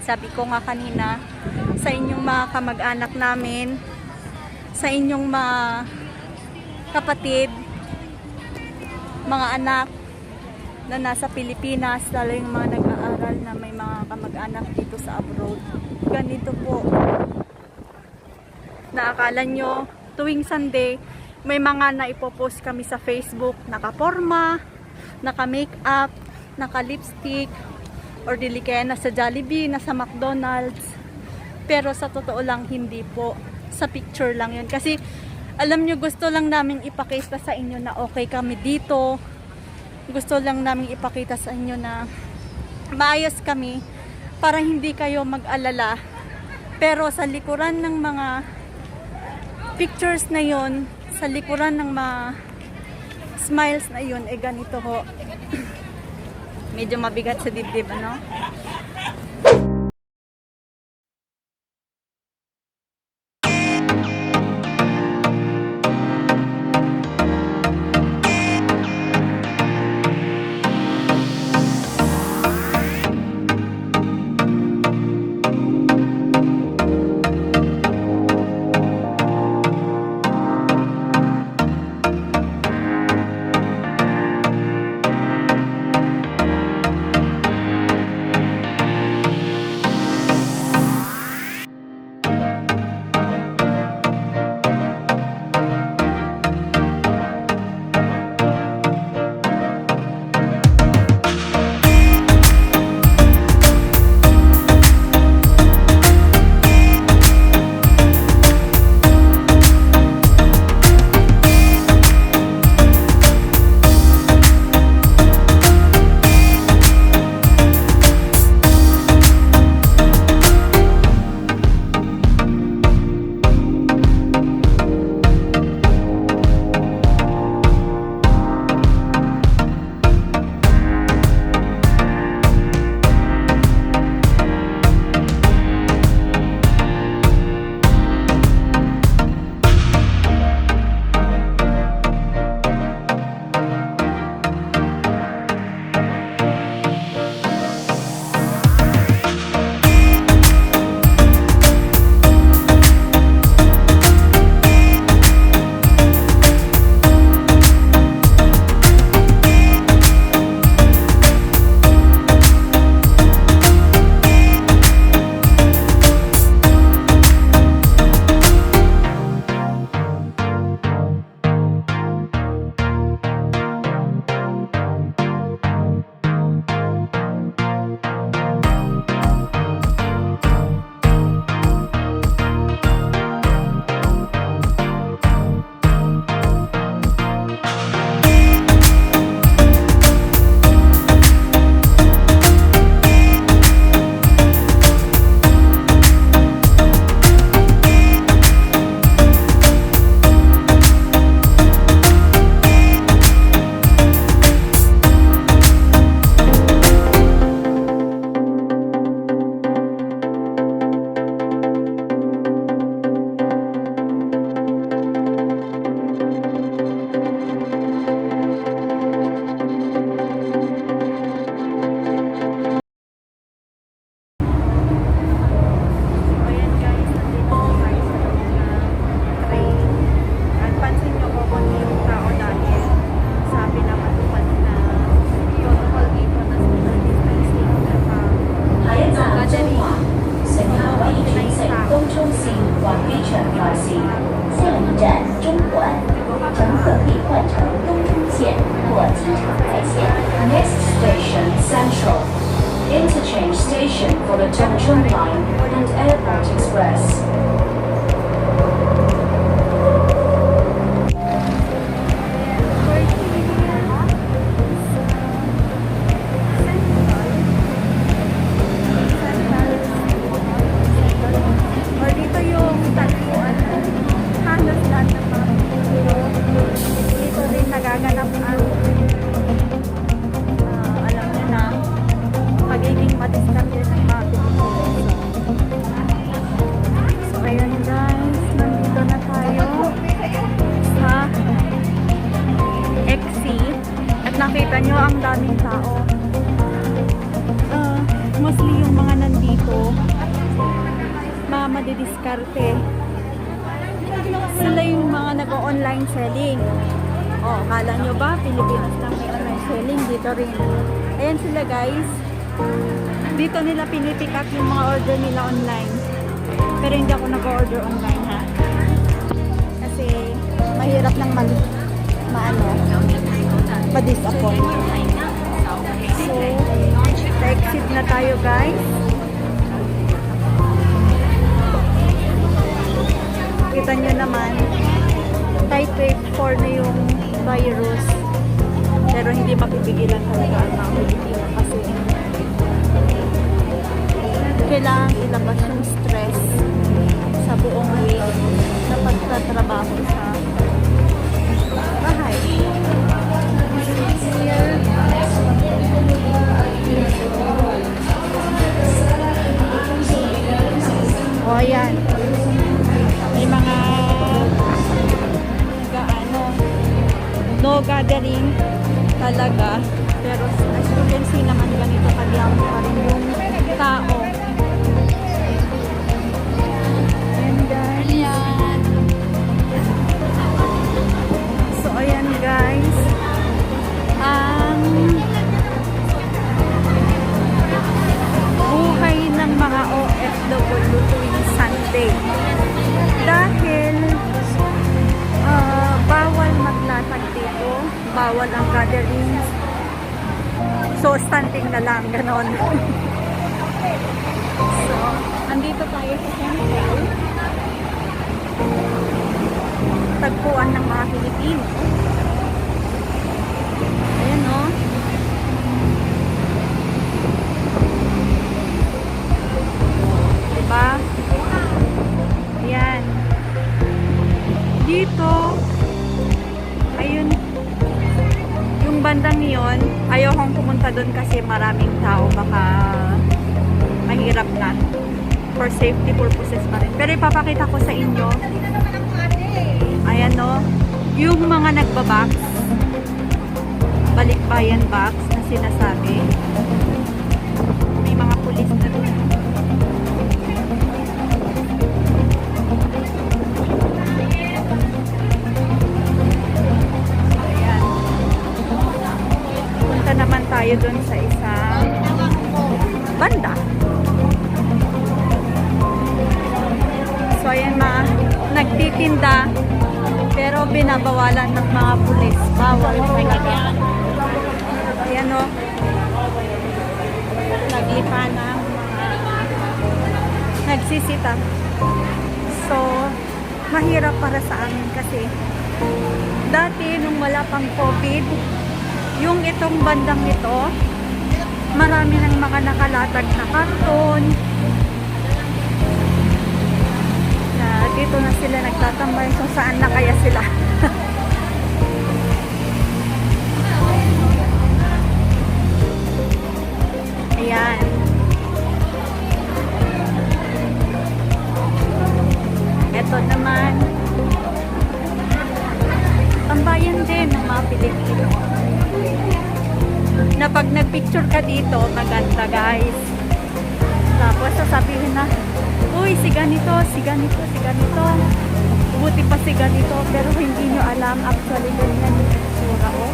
Sabi ko nga kanina, sa inyong mga kamag-anak namin, sa inyong mga kapatid, mga anak na nasa Pilipinas, lalo yung mga nag-aaral na may mga kamag-anak dito sa abroad. Ganito po. Naakala nyo, tuwing Sunday, may mga naipopost kami sa Facebook, naka-forma, naka-makeup, naka-lipstick, or dili kaya nasa Jollibee, nasa McDonald's. Pero sa totoo lang, hindi po. Sa picture lang yun. Kasi, alam nyo, gusto lang namin ipakita sa inyo na okay kami dito. Gusto lang namin ipakita sa inyo na maayos kami para hindi kayo mag-alala. Pero sa likuran ng mga pictures na yon, sa likuran ng mga smiles na yon, ganito ho. Medyo mabigat sa dibdib, ano? Next station, Central. Interchange station for the Chongqing Line and Airport Express. Nakita nyo ang daming tao. Mostly yung mga nandito nagdidiskarte. Sila yung mga nag-online selling. Oh, akala nyo ba Pilipinas lang may online selling? Dito rin. Ayan sila guys. Dito nila pinipick up yung mga order nila online. Pero hindi ako nag-order online ha. Kasi mahirap nang ma-disappoint. So, exit na tayo guys. Kita nyo naman, type wave 4 na yung virus. Pero hindi mapipigilan talaga ang mga Pilipino kasi kailangan ilabas yung stress sa buong week na pagtatrabaho sa bahay. O ayan, may mga no gathering talaga, pero as you can see naman ganito kadami pa rin yung tao. And guys, so ayan guys, ang buhay ng mga OFW tuwing Sunday dahil bawal maglatag dito, bawal ang gatherings, so standing na lang, ganon. So, andito tayo sa Central, tagpuan ng mga Pilipino. Ayan o. Diba? Ayan. Dito, ayun, yung bandang yon, ayaw kong pumunta doon kasi maraming tao, baka mahirap na for safety purposes pa rin. Pero ipapakita ko sa inyo, ayan o, yung mga nagbabox, balikbayan box na sinasabi, may mga pulis na doon. Naman tayo dun sa isang banda. So ayan, nagtitinda pero binabawalan ng mga pulis, bawal talaga. Ayan o, naglipa na nagsisita. So mahirap para sa amin kasi dati nung wala pang COVID, yung itong bandang ito, marami ng mga nakalatag na karton. Dito na sila nagtatambay kung saan na kaya sila. Ayan. Ito naman, tambayan din ng mga Pilipino. Na pag nagpicture ka dito, maganda guys. Tapos sasabihin na, uy, si ganito, si ganito, si ganito. Buti pa si ganito, pero hindi nyo alam actually ganyan yung itsura, oh.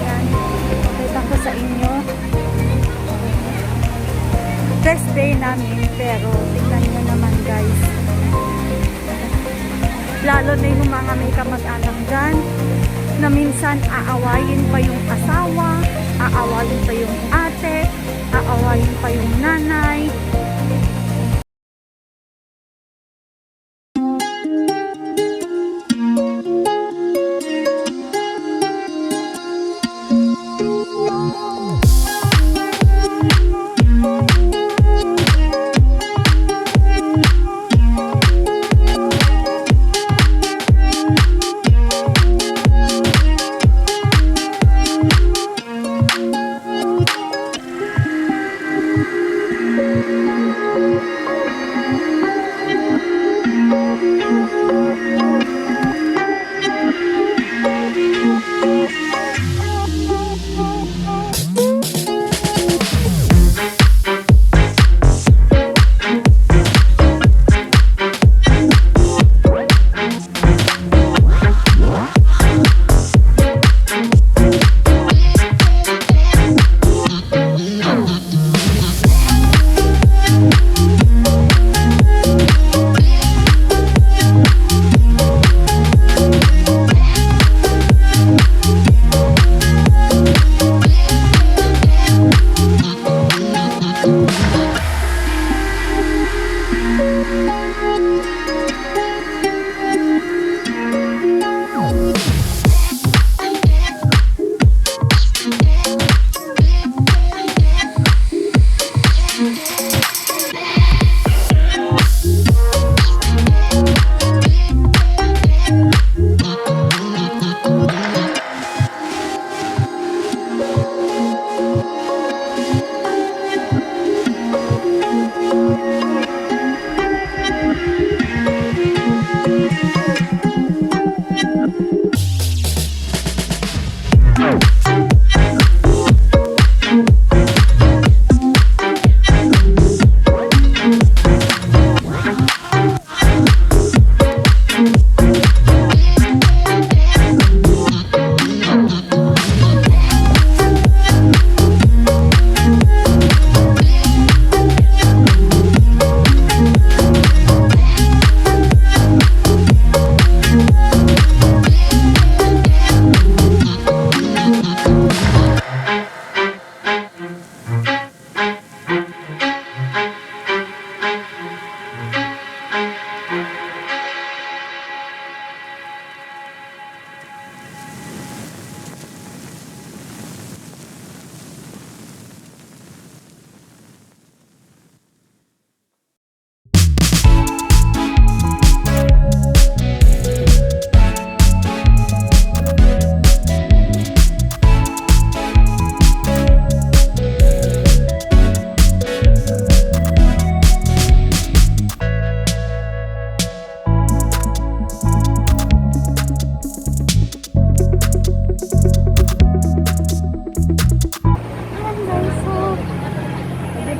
Yan, pakita ko sa inyo. Best day namin, pero tingnan nyo naman guys. Lalo na yung mga may kamag-anak dyan, na minsan aawayin pa yung asawa, aawayin pa yung ate, aawayin pa yung nanay.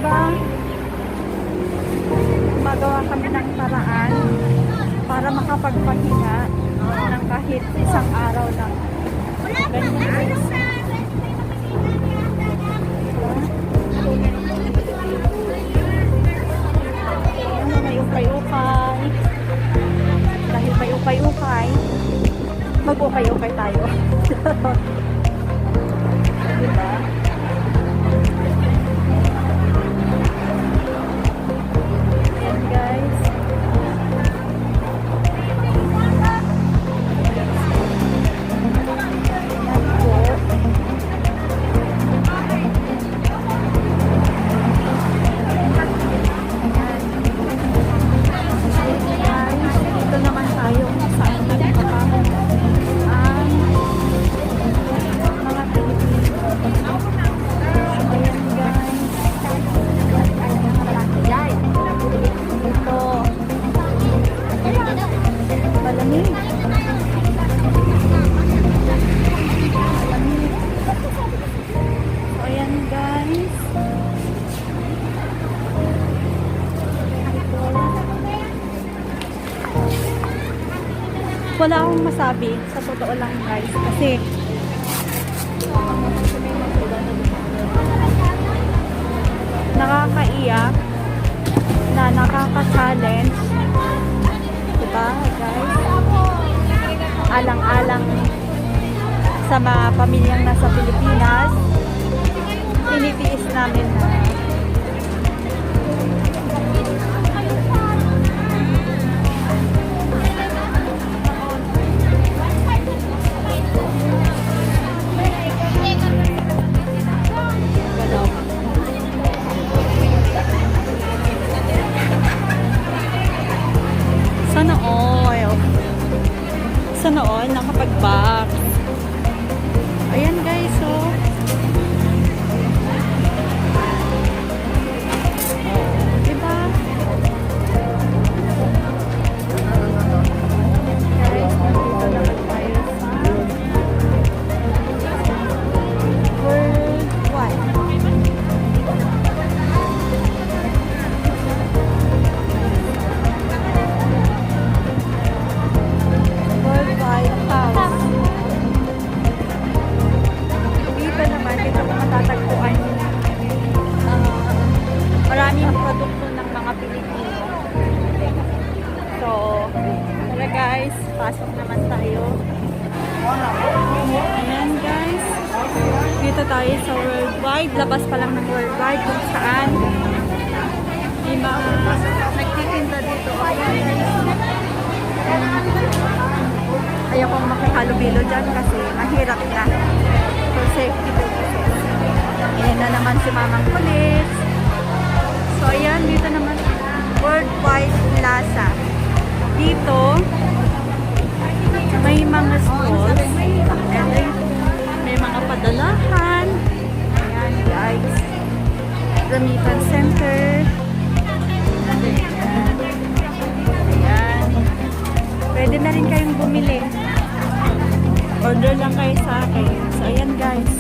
Diba? Magawa kami ng paraan para makapagpahinga ng kahit isang araw lang. Ganyan guys. Ano, may ukay-ukay. Dahil may ukay-ukay, mag-ukay-ukay tayo. Diba? Ayan guys. Ayan po. Dito naman tayo saan nagpapamit ang mga Pilipino. Ayan guys. Ito. Malamig. Malamig. So, ayan guys. Wala akong masabi, sa totoo lang guys, kasi nakakaiyak na nakaka-challenge, diba guys? Alang-alang sa mga pamilyang nasa Pilipinas, tinitiis namin na sana all nakapag-box. Ayan guys, so diba? Guys, nandito naman tayo sa Worldwide. Worldwide House. Dito naman, dito ko matatagpuan maraming produkto ng mga Pilipino. So, tara guys, pasok naman tayo. Ayan guys, dito tayo sa Worldwide. Labas pa lang ng Worldwide kung saan may mga nagtitinda dito. Ayan guys. Ayaw kong makihalubilo dyan kasi mahirap na for safety purposes. Ayan na naman si Mamang Pulis. So ayan, dito naman Worldwide Plaza. Dito may mga stalls and then may mga padalahan. Ayan guys, Remittance Center. Ayan, pwede na rin kayong bumili. Order lang kayo sa akin. So, ayan guys.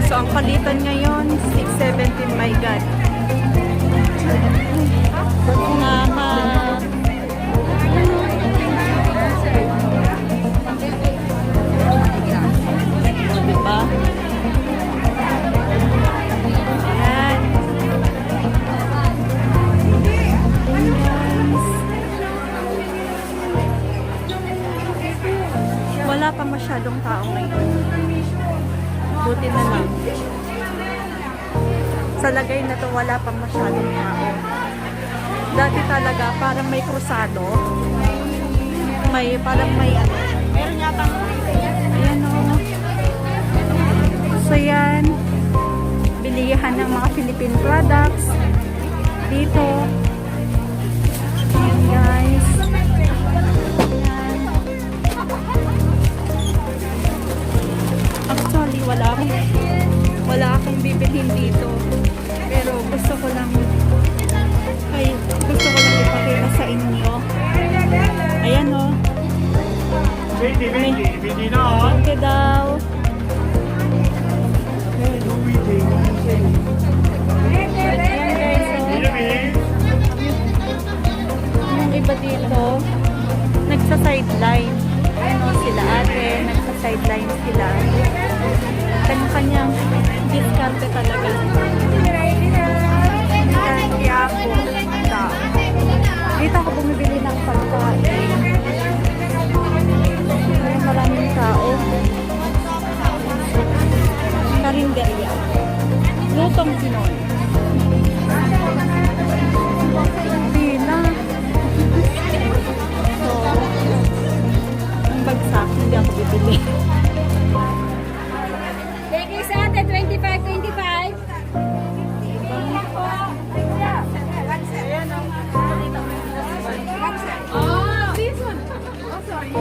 So, ang palitan ngayon, 6.17, my God. Mama. Diba? Ayan. Ayan guys. Wala pa masyadong tao ngayon. Buti na lang. Sa lagay na to, wala pa masyadong tao. Dati talaga, parang may krusado. Parang may ano. Meron yata. Ayan o. So yan. Bilihan ng mga Philippine products. Dito. Ayan guys. Actually, wala akong bibilhin dito. Pero gusto ko lang ipakita sa inyo. Ayan o. 20 na oh. Thank you daw. diskarte talaga. Kaya po, dito ako bumibili ng pagkain. Ayun, maraming tao. Karinderya. Lutong Pinoy. Pila. So, ang bagsak, hindi ako bibili. Thank you sa atin, 25-25. Oh, this one. Oh, sorry.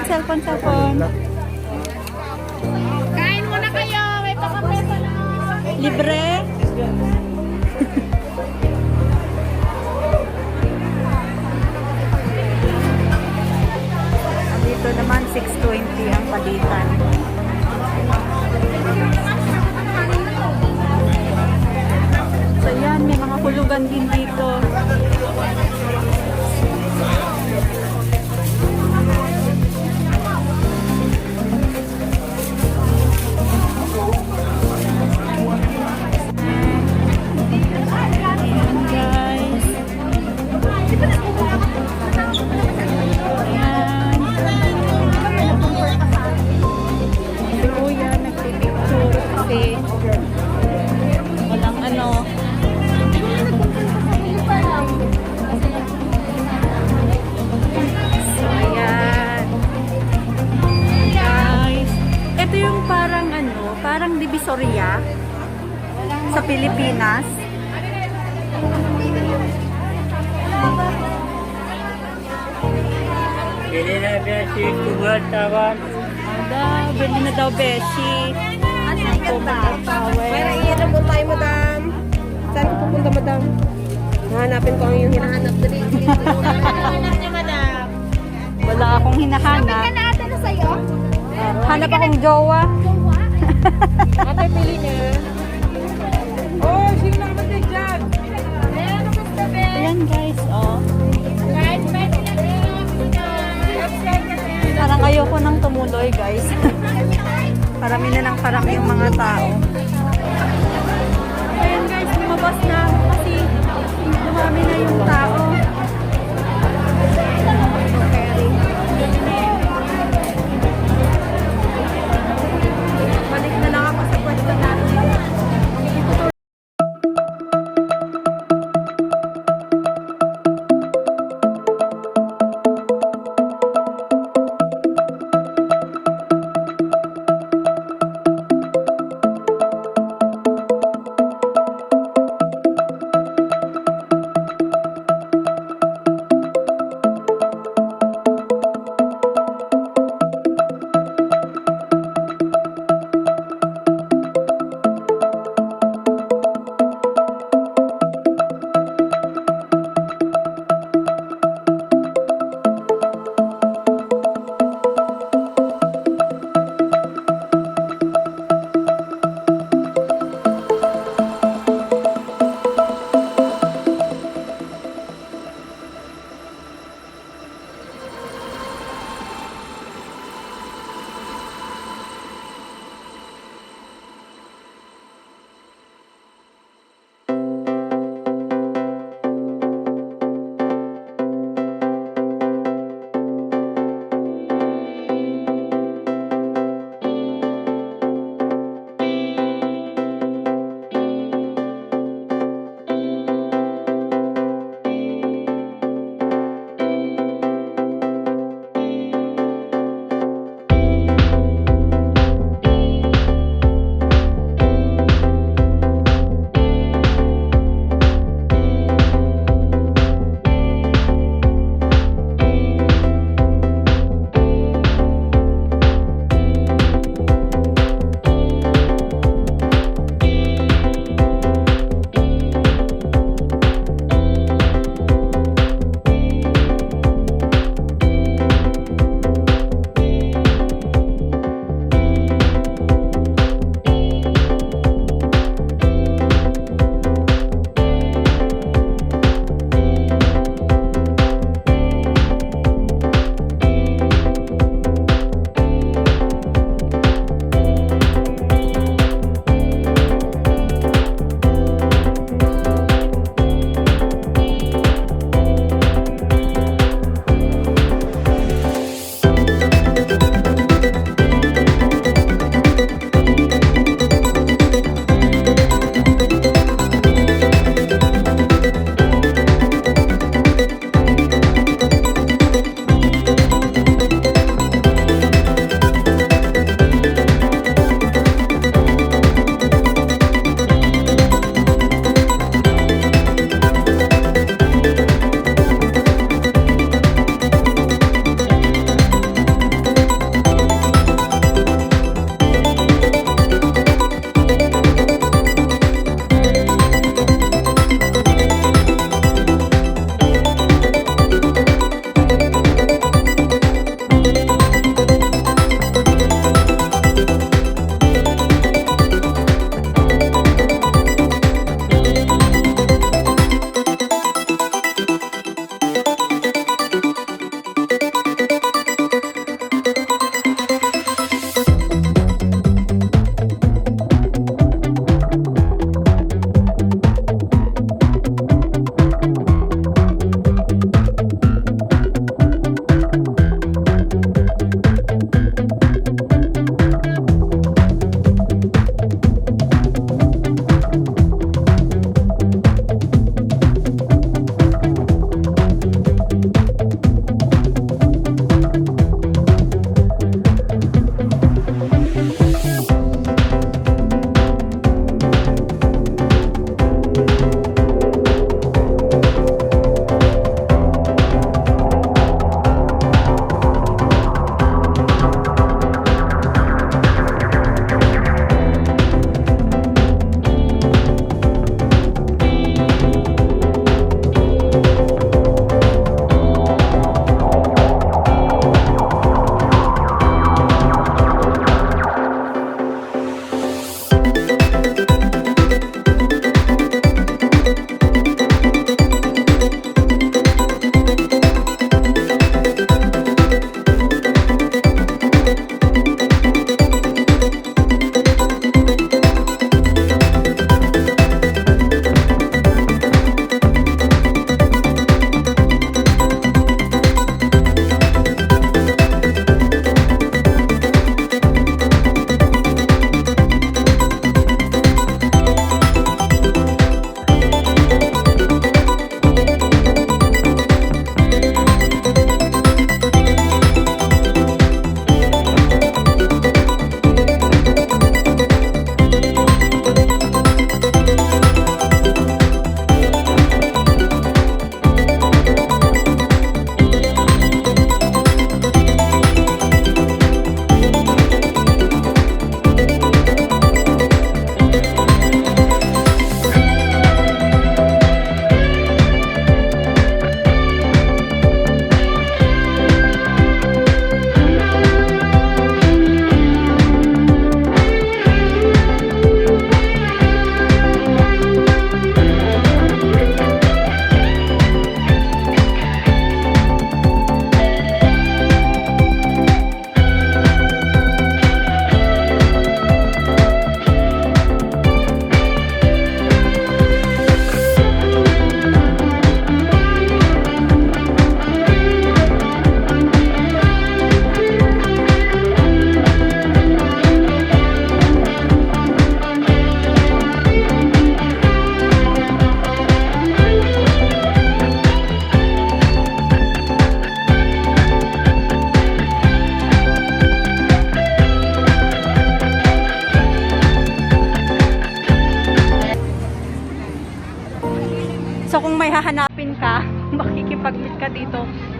Cellphone. Kain muna kayo. May pakapeso na. Libre. Dito naman 620 ang palitan. So yan, may mga hulugan din dito. Walang ano. So, ayan. Guys. Ito yung parang ano, parang divisoria sa Pilipinas. Bili na beshi, tugal, tawan. Bili na daw beshi. Pero iyan ang tayo, madam. Saan ko pupunta, madam? Hanapin ko ang iyong hinahanap. Dali. Hanap niya, madam. Wala akong hinahanap. Ate na sa'yo? Hanap akong jowa. Ate, pili niya. Oh, sino naman din dyan? Ayan, ako sa tabi. Ayan guys, oh. Guys, pwede na rin. Parang ayoko nang tumuloy guys. Parami na ng parami yung mga tao. Ayan guys, lumabas na ako kasi dumami na yung tao. Okay. Balik na lang ako sa pwesto natin.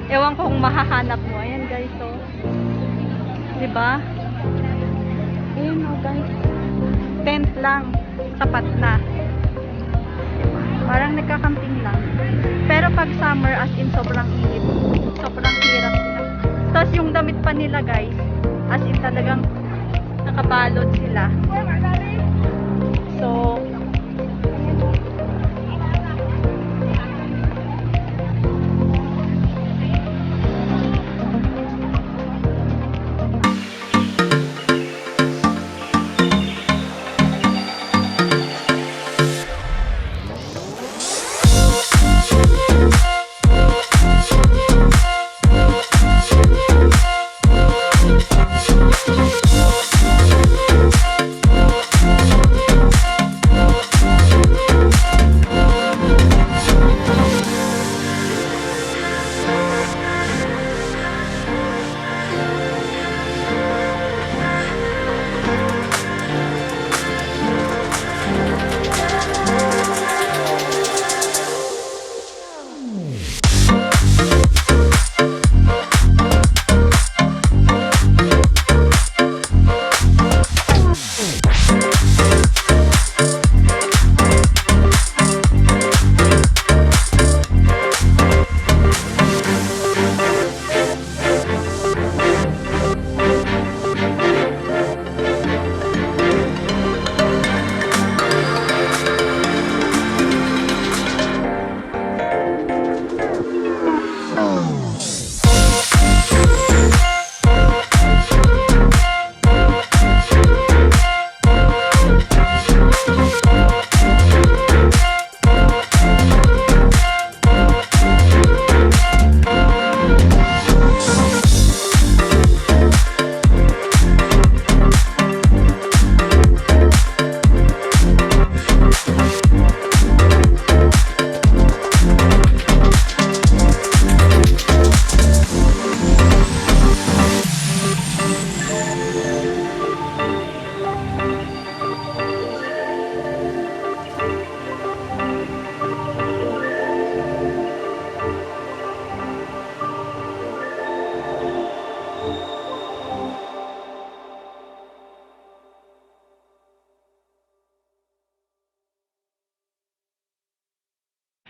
Ewan ko kung mahahanap mo. Ayan guys, so. Diba? Ayan o guys. Tent lang. Sapat na. Parang nagkakamping lang. Pero pag summer, as in sobrang init. Sobrang hirap sila. Tapos yung damit pa nila guys, as in talagang nakabalot sila. So,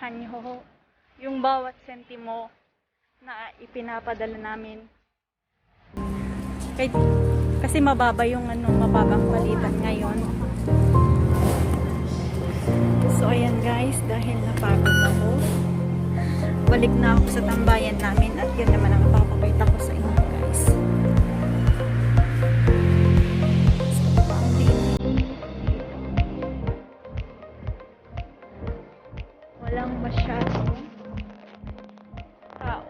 nyo yung bawat sentimo na ipinapadala namin. Kasi mababa yung mababang palitan ngayon. So ayan guys, dahil napagod ako, balik na ako sa tambayan namin at yun naman ang papakita ko sa inyo guys. Walang masyadong tao.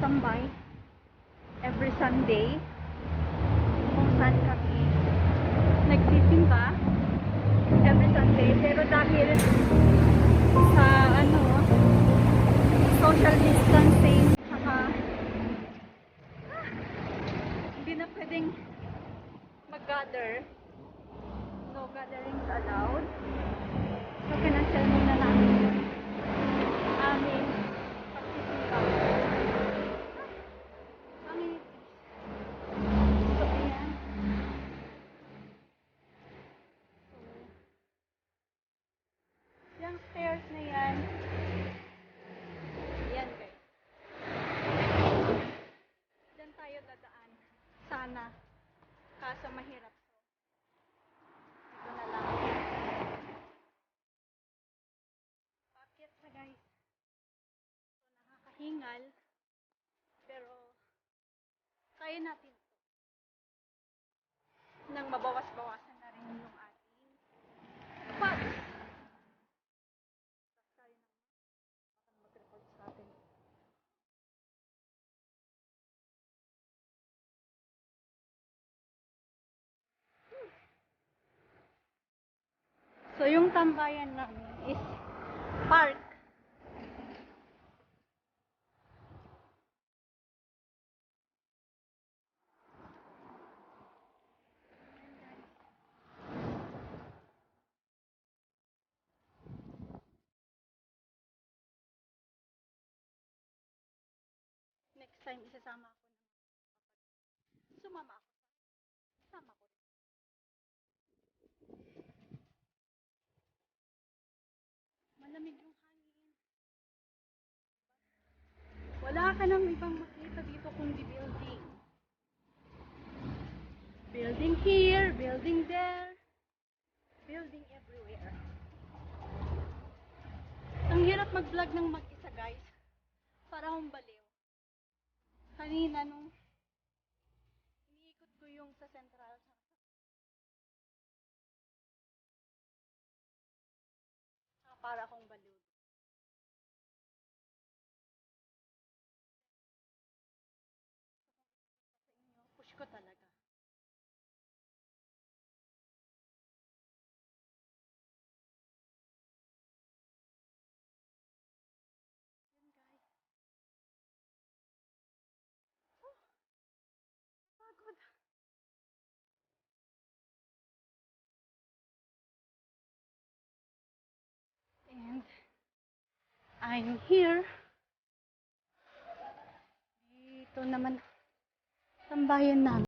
tambay every Sunday kung saan kami nagsisimba every Sunday, pero dahil sa social distancing, saka hindi na pwedeng mag-gather, no gatherings allowed, so kinansel muna namin yung aming pagsisimba. Pangit. So ayan. Yung stairs na yan. Yan guys. Diyan tayo dadaan. Sana. Kaso mahirap. So, dito na lang. Paakyat sa guys. So, nakakahingal. Pero, kaya natin to. Nang mabawas-bawasan na rin yung ating pats. Mag-record sa atin. So, yung tambayan namin is park. Next time, isasama ako ng sumama ako. Sama ko rin. Malamig yung hangin. Wala ka nang ibang makita dito kundi building. Building here, building there, building everywhere. Ang hirap mag-vlog ng mag-isa guys. Para akong baliw. Kanina nung iniikot ko yung sa central, para akong baliw. Push ko talaga. Yun guys. Pagod. And I'm here. Dito naman tambayan namin.